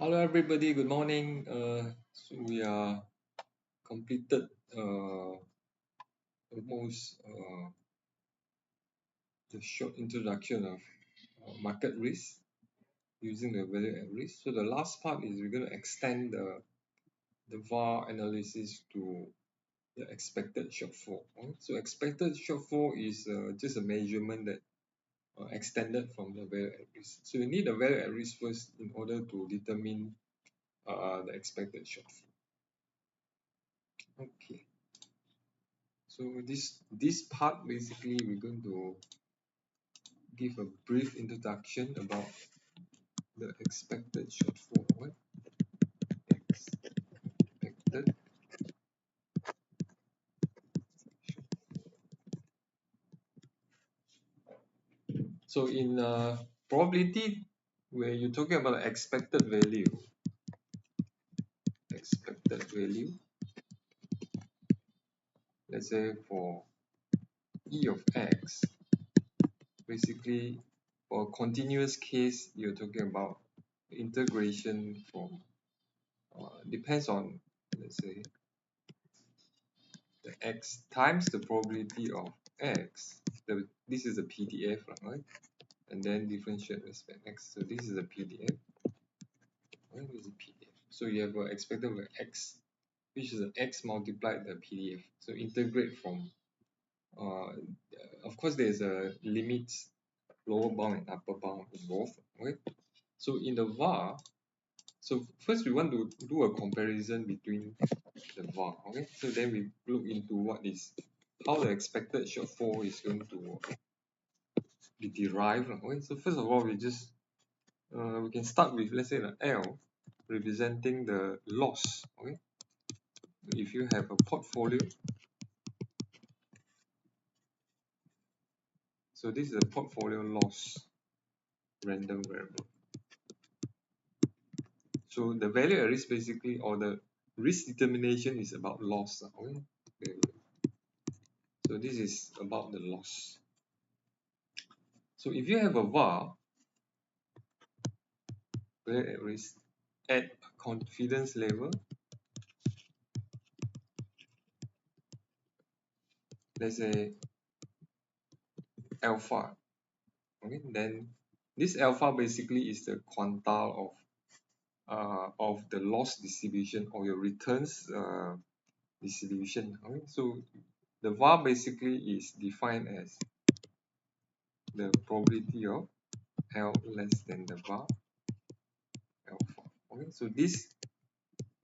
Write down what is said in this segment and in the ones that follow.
Hello everybody, good morning. So we are completed almost the short introduction of market risk using the value at risk. So the last part is we're going to extend the VAR analysis to the expected shortfall. Right? So expected shortfall is just a measurement that extended from the value at risk. So you need the value at risk first in order to determine the expected shortfall. Okay. So this part basically we're going to give a brief introduction about the expected shortfall. What expected? So in probability, where you're talking about expected value, let's say for E of x, basically for a continuous case, you're talking about integration from depends on, let's say, the x times the probability of x. This is a PDF, right? And then differentiate respect x. So this is a PDF. What is a PDF? So you have an expected value x, which is an x multiplied the PDF. So integrate from, of course, there's a limit, lower bound and upper bound in both, right? So in the VAR, so first we want to do a comparison between the VAR, okay? So then we look into what is how the expected shortfall is going to be derived, okay? So first of all, we can start with, let's say, the L representing the loss. Okay, if you have a portfolio, so this is a portfolio loss random variable. So the value at risk basically, or the risk determination, is about loss. Okay, so this is about the loss. So if you have a VAR, value at risk, at confidence level, let's say alpha. Okay, then this alpha basically is the quantile of the loss distribution or your returns distribution. Okay? So the VAR basically is defined as the probability of L less than the VAR alpha. Okay? So this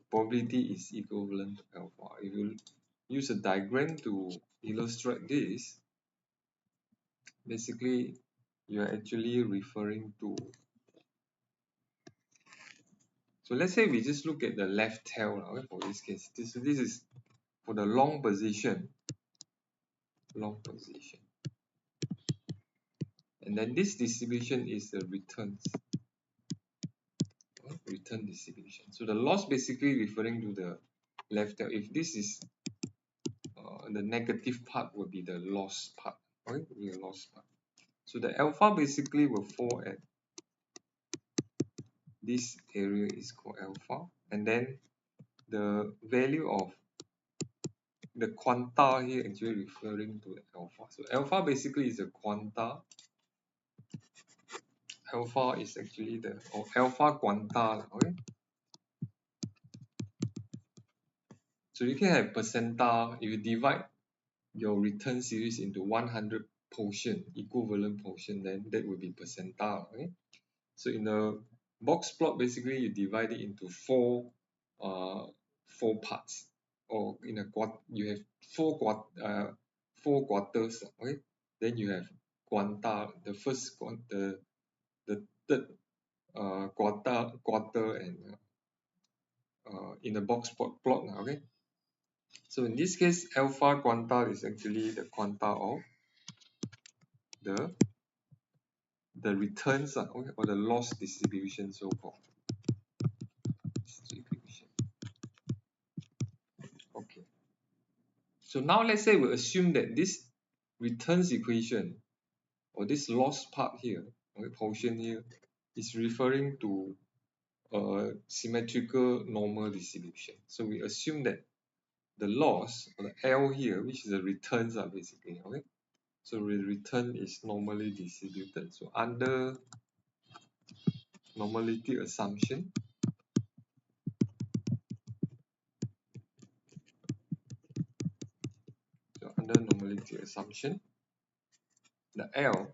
probability is equivalent to alpha. If you use a diagram to illustrate this, basically you are actually referring to, so let's say we just look at the left tail, okay, for this case. This is for the long position. And then this distribution is the return distribution. So the loss basically referring to the left tail. If this is the negative part, will be the loss part. Right? Will be the loss part. So the alpha basically will fall at this area is called alpha, and then the value of the quanta here actually referring to the alpha. So alpha basically is a quanta. Alpha is actually the alpha quanta. Okay. So you can have percentile. If you divide your return series into 100 portion, equivalent portion, then that will be percentile. Okay? So in the box plot, basically you divide it into four parts, or in a quarter you have four quarters. Okay? Then you have quanta, the first the third quarter, and in the box plot. Okay. So in this case, alpha quanta is actually the quanta of the returns, or the loss distribution, so called distribution. Okay. So now let's say we assume that this returns equation, or this loss part here, okay, portion here, is referring to symmetrical normal distribution. So we assume that the loss, or the L here, which is the returns are basically, okay? So the return is normally distributed. So under normality assumption, the L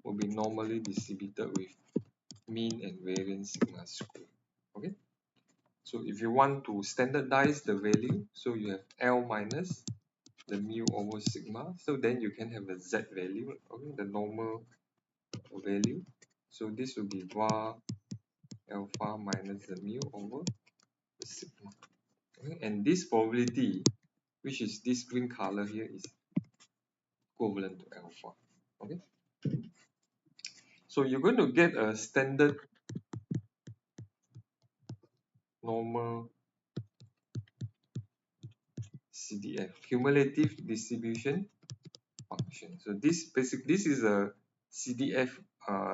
will be normally distributed with mean and variance sigma square. Okay. So if you want to standardize the value, so you have L minus the mu over sigma. So then you can have a Z value, okay, the normal value. So this will be var alpha minus the mu over the sigma. Okay. And this probability, which is this green color here, is equivalent to alpha. Okay. So you're going to get a standard normal CDF, cumulative distribution function. So this is a CDF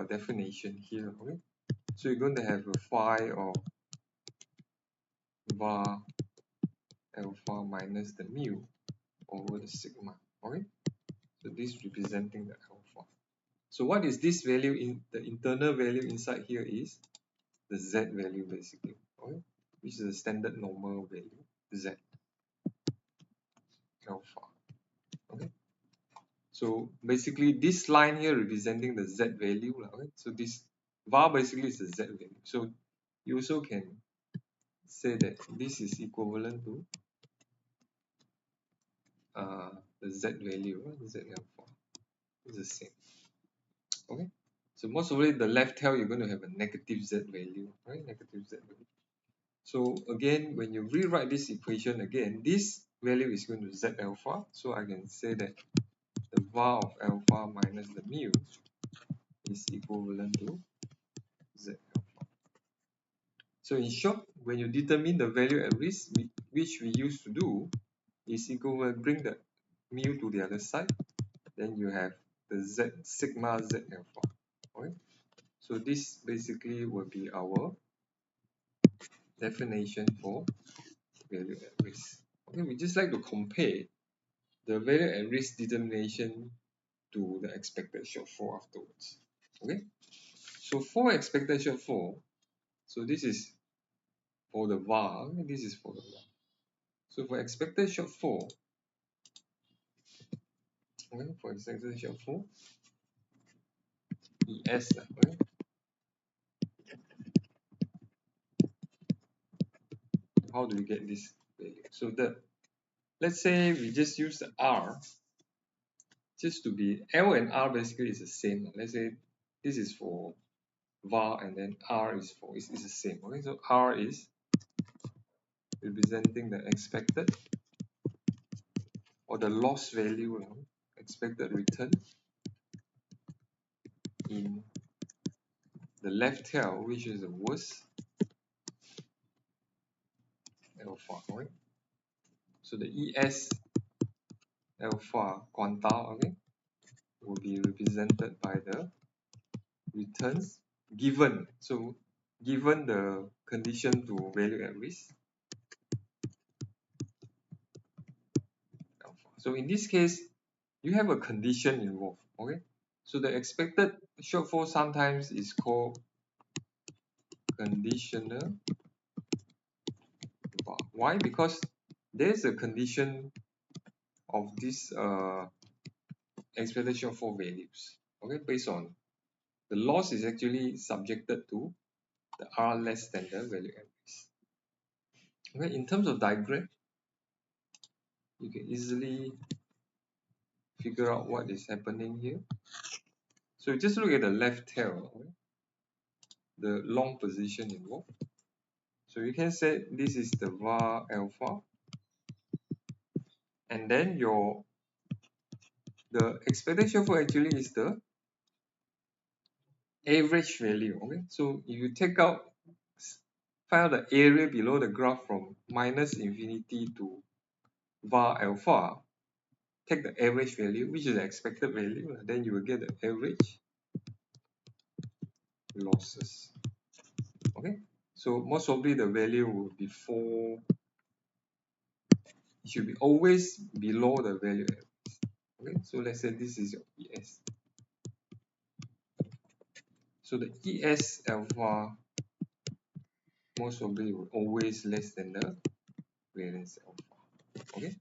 definition here. Okay. So you're going to have a phi of var alpha minus the mu over the sigma. Okay. So this representing the alpha. So what is this value in the internal value inside here is the Z value basically. Okay. Which is the standard normal value Z alpha. Okay. So basically this line here representing the Z value. Okay? So this var basically is the Z value. So you also can say that this is equivalent to the Z value, Z alpha is the same. Okay. So most probably the left tail you're going to have a negative Z value, right? Negative Z value. So again, when you rewrite this equation again, this value is going to Z alpha. So I can say that the var of alpha minus the mu is equivalent to Z alpha. So in short, when you determine the value at risk, which we used to do, is equivalent, bring the mu to the other side, then you have the Z sigma Z alpha. Okay? So this basically will be our definition for value at risk. Okay, we just like to compare the value at risk determination to the expected shortfall afterwards. Okay, so for expected shortfall, so this is for the var, this is for the var. So for expected shortfall, okay, for expected shortfall, ES, okay, how do we get this value? So let's say we just use the R, just to be, L and R basically is the same. Let's say this is for var and then R is for, is the same. Okay, so R is representing the expected or the loss value, expected return in the left tail, which is the worst alpha. Right? So the ES alpha quanta, okay, will be represented by the returns given. So given the condition to value at risk alpha. So in this case, you have a condition involved. Okay, so the expected shortfall sometimes is called conditional var. Why? Because there's a condition of this expected shortfall values. Okay, based on the loss is actually subjected to the R less than the value at risk. Okay, in terms of diagram, you can easily figure out what is happening here. So just look at the left tail, okay? The long position involved. So you can say this is the var alpha, and then the expected shortfall actually is the average value. Okay, so if you take out, find out the area below the graph from minus infinity to var alpha, take the average value, which is the expected value, then you will get the average losses. Okay, So most probably the value will be 4. It should be always below the value at risk. Okay, so let's say this is your ES. So the ES alpha most probably will always less than the variance alpha. Okay.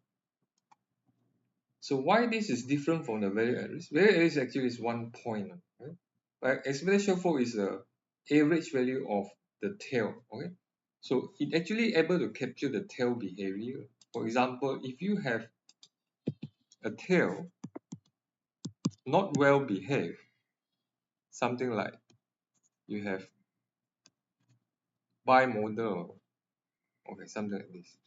So why this is different from the value at risk? Value at risk actually is 1 point. Right? But exponential fall is the average value of the tail. Okay. So it actually able to capture the tail behavior. For example, if you have a tail not well behaved, something like you have bimodal, okay, something like this.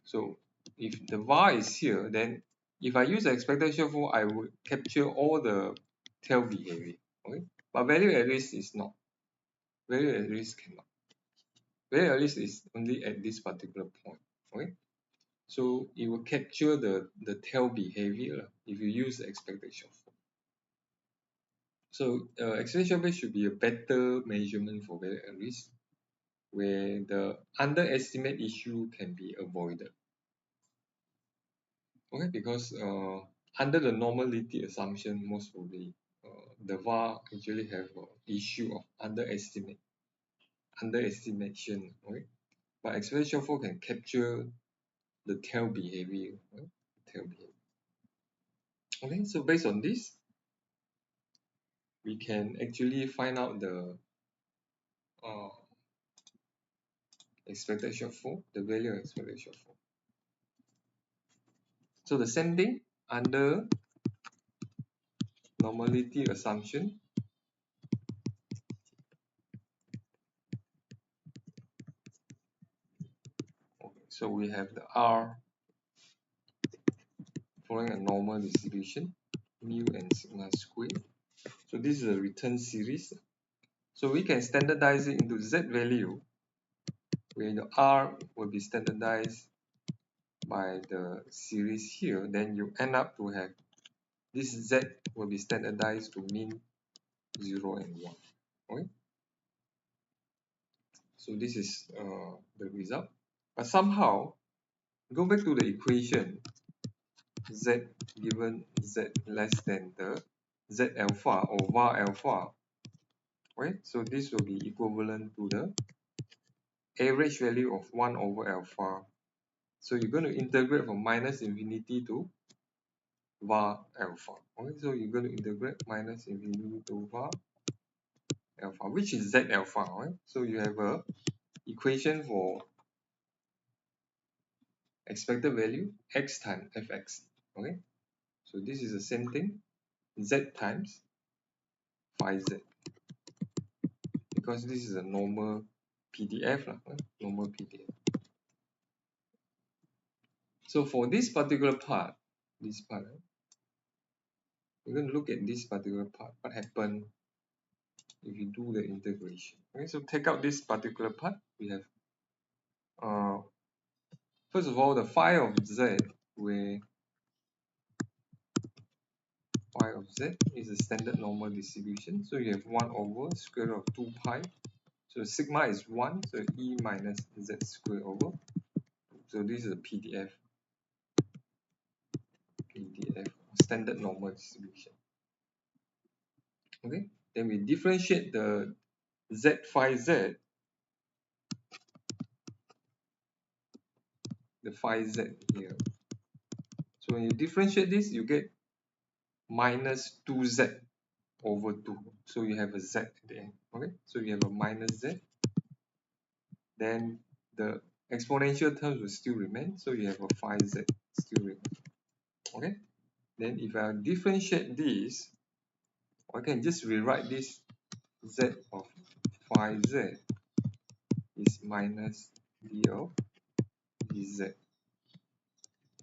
So if the var is here, then if I use the expectation fall, I would capture all the tail behavior. Okay, but value at risk is not. Value at risk cannot. Value at risk is only at this particular point. Okay, so it will capture the tail behavior if you use the expectation fall. So expectation base should be a better measurement for value at risk, where the underestimate issue can be avoided. Okay, because under the normality assumption, most probably the VAR actually have an issue of underestimation. Okay, but expectation fall can capture the tail behavior. Right? Tail behavior. Okay, so based on this, we can actually find out the uh, expectation fall, the value of expectation fall. So the same thing under normality assumption. Okay, so we have the R following a normal distribution, mu and sigma squared. So this is a return series. So we can standardize it into Z value, where the R will be standardized by the series here. Then you end up to have this Z will be standardized to mean 0 and 1. Okay? So this is the result. But somehow, go back to the equation, Z given Z less than the Z alpha or var alpha. Right? So this will be equivalent to the average value of 1 over alpha. So you're going to integrate from minus infinity to var alpha. Okay, so you're going to integrate minus infinity to var alpha, which is z alpha. Right? So you have a equation for expected value x times fx. Okay, so this is the same thing, z times phi z, because this is a normal PDF, right? Normal PDF. So for this particular part, we're going to look at this particular part. What happened if you do the integration? Okay, so take out this particular part. We have first of all the phi of z, where phi of z is a standard normal distribution. So you have 1 over square root of 2 pi. So sigma is 1, so e minus z squared over. So this is a PDF standard normal distribution. Okay, then we differentiate the z phi z, the phi z here. So when you differentiate this, you get minus 2z over 2. So you have a z at the end. Okay, so you have a minus z. Then the exponential terms will still remain. So you have a phi z still remain. Okay, then if I differentiate this, I can just rewrite this z of phi z is minus d of dz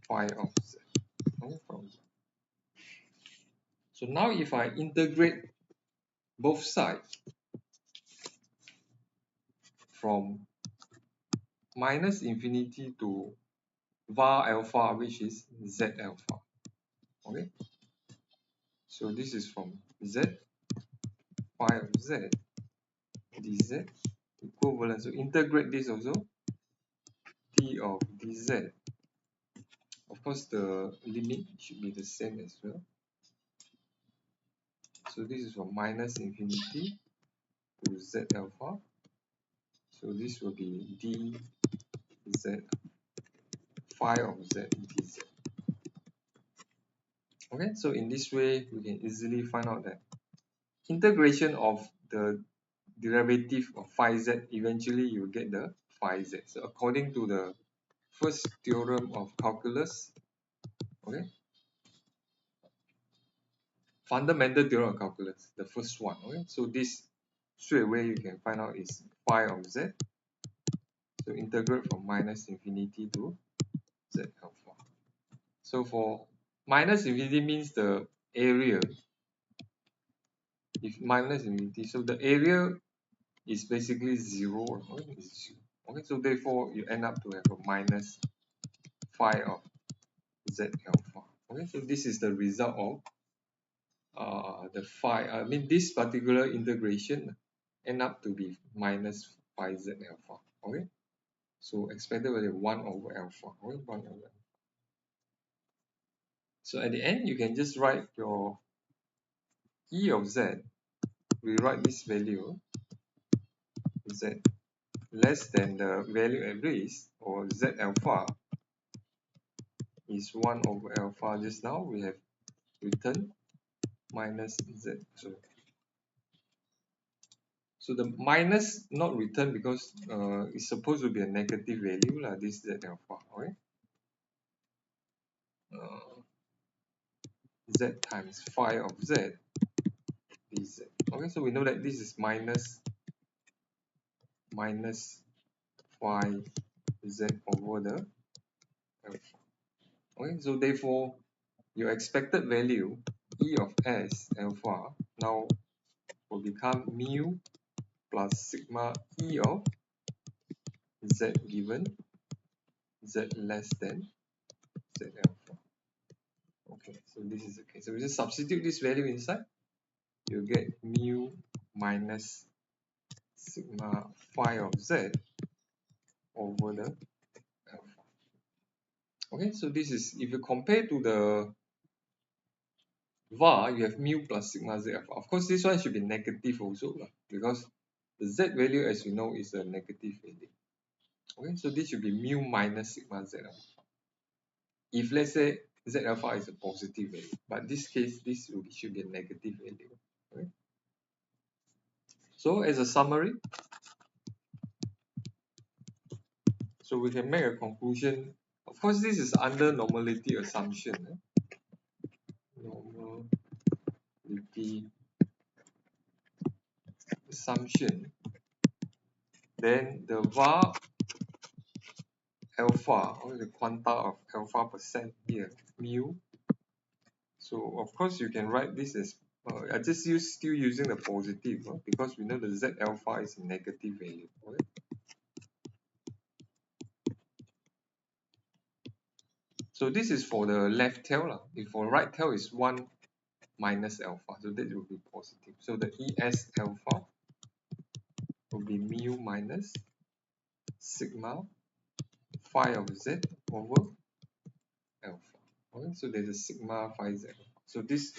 phi of z. Okay, from z. So now if I integrate both sides from minus infinity to var alpha, which is z alpha. Okay, so this is from z phi of z dz equivalent. So integrate this also, t of dz. Of course, the limit should be the same as well. So this is from minus infinity to z alpha. So this will be dz phi of z dz. Okay, so in this way, we can easily find out that integration of the derivative of phi z, eventually you get the phi z. So according to the first theorem of calculus, okay, fundamental theorem of calculus, the first one, okay, so this straight away you can find out is phi of z. So integrate from minus infinity to z alpha. So for minus infinity means the area, if minus infinity, so the area is basically zero, okay? Okay, so therefore you end up to have a minus phi of z alpha. Okay, so this is the result of the phi. I mean this particular integration end up to be minus phi z alpha. Okay, so expected value 1 over alpha. Okay, 1 over alpha. So at the end you can just write your e of z. We write this value z less than the value at risk, or z alpha is 1 over alpha. Just now we have written minus z. So the minus not returned because it's supposed to be a negative value lah, this z alpha. Okay, z times phi of z dz. Okay, so we know that this is minus phi z over the alpha. Okay, so therefore your expected value e of s alpha now will become mu plus sigma e of z given z less than z alpha. Okay, so this is okay. So we just substitute this value inside. You get mu minus sigma phi of z over the alpha. Okay, so this is, if you compare to the var, you have mu plus sigma z alpha. Of course, this one should be negative also because the z value, as we know, is a negative value. Okay, so this should be mu minus sigma z alpha. If let's say z alpha is a positive value, but this case this should be a negative value. Okay? So as a summary, so we can make a conclusion. Of course, this is under normality assumption. Normality assumption. Then the var alpha, or the quanta of alpha percent here, mu. So of course you can write this as I just still using the positive because we know the z alpha is a negative value. Okay? So this is for the left tail. If for right tail is 1 minus alpha, so that will be positive. So the ES alpha will be mu minus sigma phi of z over alpha. Okay? So there's a sigma phi z. So this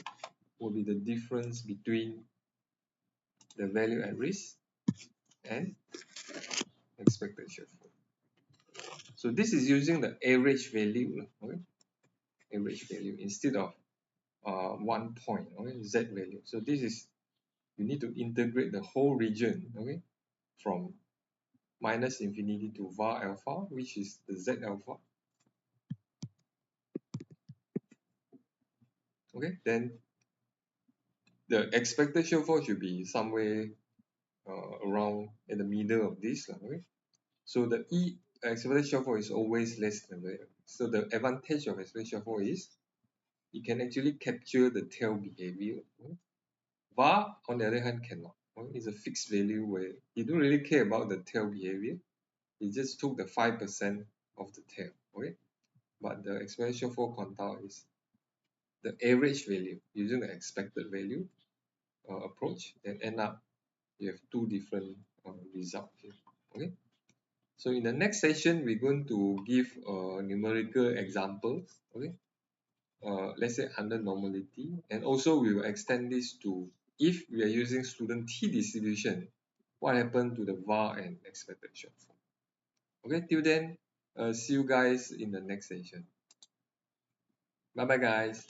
will be the difference between the value at risk and expected shortfall. So this is using the average value, okay? Average value instead of 1 point, okay? Z value. So this is, you need to integrate the whole region, okay, from minus infinity to var alpha, which is the z alpha. Okay, then the expected shortfall should be somewhere around in the middle of this, okay? So the expected shortfall is always less than the. So the advantage of expected shortfall is you can actually capture the tail behavior. Okay? VAR, on the other hand, cannot. Okay? It's a fixed value where you don't really care about the tail behavior. You just took the 5% of the tail. Okay? But the expected shortfall quantile is the average value using the expected value approach. Then end up you have two different result here. Okay. So in the next session, we're going to give numerical examples. Okay. Let's say under normality, and also we will extend this to if we are using student t distribution, what happened to the var and expected shortfall. Okay, till then, see you guys in the next session. Bye bye, guys.